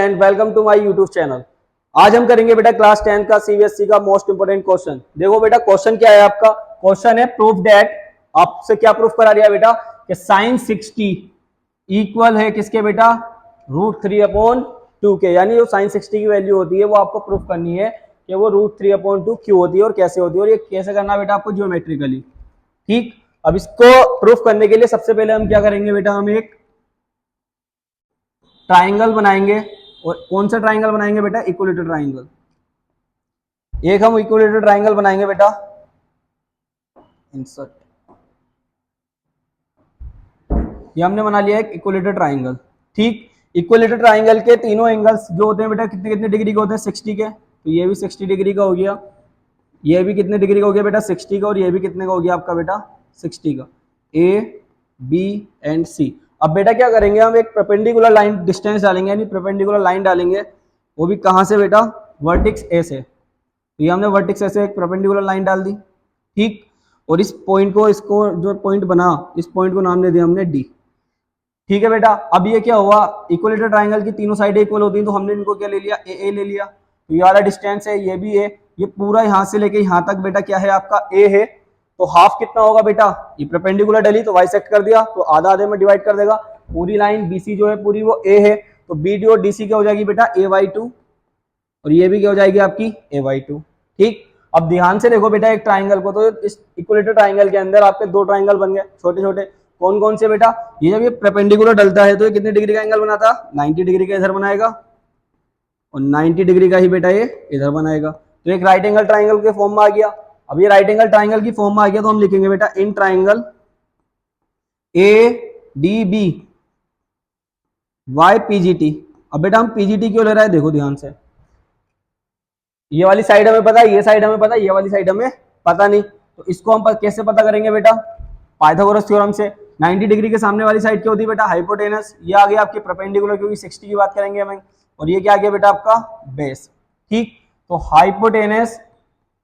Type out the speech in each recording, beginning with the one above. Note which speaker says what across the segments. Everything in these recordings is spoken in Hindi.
Speaker 1: And welcome to my YouTube channel. आज हम करेंगे बेटा क्लास 10 का सीबीएसई का मोस्ट इंपोर्टेंट क्वेश्चन। देखो बेटा क्वेश्चन क्या है आपका। क्वेश्चन है प्रूफ दैट, आपसे क्या प्रूफ करा दिया बेटा कि साइन 60 इक्वल है किसके बेटा, √3/2 के। यानी जो साइन 60 की वैल्यू होती है वो आपको प्रूफ करनी है कि वो √3/2 क्यों होती है और कैसे होती है, और ये कैसे करना बेटा आपको ज्योमेट्रिकली। ठीक, अब इसको प्रूफ करने के लिए सबसे पहले हम क्या करेंगे बेटा, हम एक ट्राइंगल बनाएंगे। और कौन सा ट्राइंगल बनाएंगे बेटा, इक्विलेटरल ट्राइंगल। एक हम इक्विलेटरल ट्राइंगल बनाएंगे बेटा, इंसर्ट, ये हमने बना लिया एक इक्विलेटरल ट्राइंगल। ठीक, इक्विलेटरल ट्राइंगल के तीनों एंगल्स जो होते हैं बेटा कितने कितने डिग्री के होते हैं, 60 के। तो ये भी 60 डिग्री का हो गया, ये भी कितने डिग्री का हो गया बेटा, 60 का, और ये भी कितने का हो गया आपका बेटा, 60 का। ए बी एंड सी। अब बेटा क्या करेंगे, हम एक परपेंडिकुलर लाइन डिस्टेंस डालेंगे, यानी परपेंडिकुलर लाइन डालेंगे। वो भी कहां से बेटा, वर्टेक्स ए से। तो ये हमने वर्टेक्स ए से एक परपेंडिकुलर लाइन डाल दी। ठीक, और इस पॉइंट को, इसको जो पॉइंट बना, इस पॉइंट को नाम दे दिया हमने डी। ठीक है बेटा, अब ये क्या हुआ, इक्विलेटरल ट्राइंगल की तीनों साइडें इक्वल होती हैं, तो हमने इनको क्या ले लिया, ए ले लिया। तो ये वाला डिस्टेंस है, ये भी है, ये पूरा यहां से लेके यहां तक बेटा क्या है आपका, ए है। तो हाफ कितना होगा बेटा, ये परपेंडिकुलर डली तो बाइसेक्ट कर दिया, तो आधा आधे में डिवाइड कर देगा। पूरी लाइन बीसी जो है पूरी वो ए है, तो बीडी और डीसी क्या हो जाएगी बेटा, a/2, और ये भी क्या हो जाएगी आपकी a/2। ठीक, अब ध्यान से देखो बेटा एक ट्राइंगल को, तो इस इक्विलेटरल ट्राइंगल के अंदर आपके दो ट्राइंगल बन गए छोटे छोटे। कौन कौन से बेटा, ये जब ये परपेंडिकुलर डलता है तो ये कितने डिग्री का एंगल बनाता, 90 डिग्री का इधर बनाएगा, और 90 डिग्री का ही बेटा ये इधर बनाएगा। तो एक राइट एंगल ट्राइंगल के फॉर्म में आ गया। अब ये राइट एंगल ट्राइंगल की फॉर्म में आ गया, तो हम लिखेंगे बेटा इन ट्राइंगल ADB YPGT। अब बेटा हम पीजीटी क्यों ले रहा है, देखो ध्यान से। ये वाली साइड हमें पता है, ये साइड हमें पता है, ये वाली साइड हमें पता नहीं। तो इसको हम कैसे पता करेंगे बेटा, पाइथागोरस थ्योरम से। 90 डिग्री के सामने वाली साइड क्या होती है बेटा, हाइपोटेनस। ये आ गया आपके परपेंडिकुलर, क्योंकि 60 की बात करेंगे हमें। और ये क्या आ गया बेटा आपका बेस। ठीक, तो हाइपोटेनस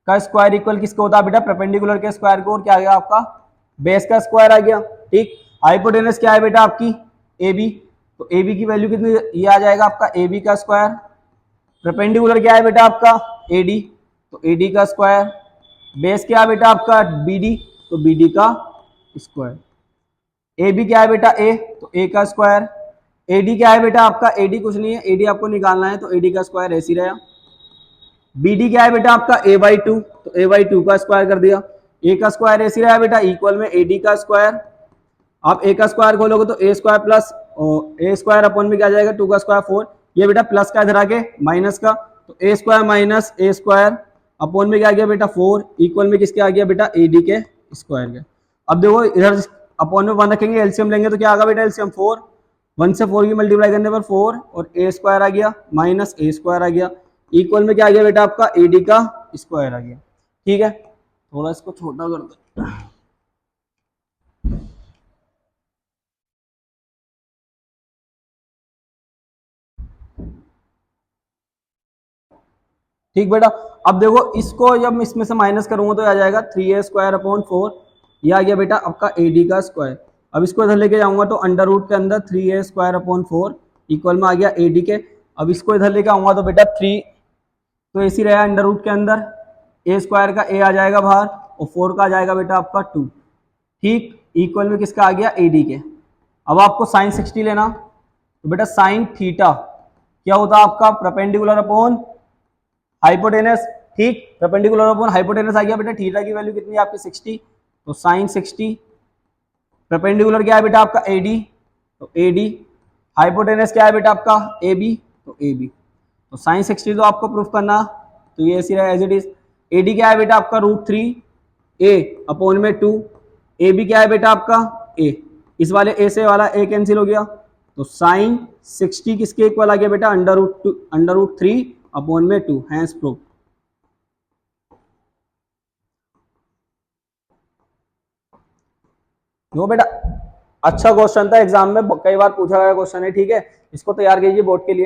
Speaker 1: का स्क्वायर इक्वल किसको होता है बेटा, परपेंडिकुलर के स्क्वायर को, और क्या आ गया आपका बेस का स्क्वायर आ गया। ठीक, हाइपोटेनस क्या है बेटा आपकी, AB। तो AB की वैल्यू कितनी, ये आ जाएगा आपका AB का स्क्वायर। परपेंडिकुलर क्या है बेटा आपका AD, तो AD का स्क्वायर। बेस क्या है बेटा आपका BD, तो BD का स्क्वायर। AB क्या है बेटा A, तो A का स्क्वायर। AD क्या है बेटा आपका, AD कुछ नहीं है, AD आपको निकालना है, तो AD का स्क्वायर ऐसे ही रहा। BD क्या है बेटा आपका a/2, तो a/2 का स्क्वायर कर दिया। A का स्क्वायर ऐसे रहा बेटा, इक्वल में AD का स्क्वायर। आप A का स्क्वायर खोलोगे तो a square plus a square upon में क्या जाएगा, 2 का स्क्वायर 4। ये बेटा प्लस का इधर आके माइनस का, तो a square minus a square upon में क्या आ गया बेटा 4, इक्वल में किसके आ गया बेटा AD के स्क्वायर के। अब देखो इधर अपॉन में 1 रखेंगे, एलसीएम लेंगे तो क्या आगा बेटा, एलसीएम 4। 1 से 4 की मल्टीप्लाई करने पर 4, और a स्क्वायर आ गया माइनस a स्क्वायर आ गया, इक्वल में क्या आ गया बेटा आपका AD का स्क्वायर आ गया। ठीक है, थोड़ा इसको छोटा कर दो। ठीक बेटा, अब देखो इसको जब इसमें से माइनस करूंगा तो आ जाएगा 3a² / 4। ये आ गया बेटा आपका AD का स्क्वायर। अब इसको इधर लेके जाऊंगा तो अंडर रूट के अंदर 3a² / 4 इक्वल में आ गया AD के। अब इसको इधर लेके आऊंगा तो बेटा 3, तो ऐसी रहा अंडर रूट के अंदर, a स्क्वायर का a आ जाएगा बाहर, और 4 का आ जाएगा बेटा आपका 2। ठीक, इक्वल में किसका आ गया AD के। अब आपको साइन 60 लेना, तो बेटा साइन थीटा क्या होता है आपका, परपेंडिकुलर अपॉन हाइपोटेनस। ठीक, परपेंडिकुलर अपॉन हाइपोटेनस आ गया बेटा, थीटा की वैल्यू कितनी है आपकी 60, तो साइन 60। परपेंडिकुलर क्या है बेटा आपका AD, तो AD। हाइपोटेनस क्या है बेटा आपका AB, तो AB। तो साइन 60 तो आपको प्रूफ करना, तो ये ऐसी रहा एज इट इज। AD क्या है बेटा आपका √3a अपॉन में 2। AB क्या है बेटा आपका A, इस वाले A से वाला A कैंसिल हो गया, तो साइन 60 किसके इक्वल आ गया बेटा, अंडर रूट 3 अपॉन में 2, हैंस प्रूफ। वो बेटा अच्छा क्वेश्चन था, एग्जाम में कई बार पूछा गया क्वेश्चन है। ठीक है, इसको तैयार कीजिए बोर्ड के लिए।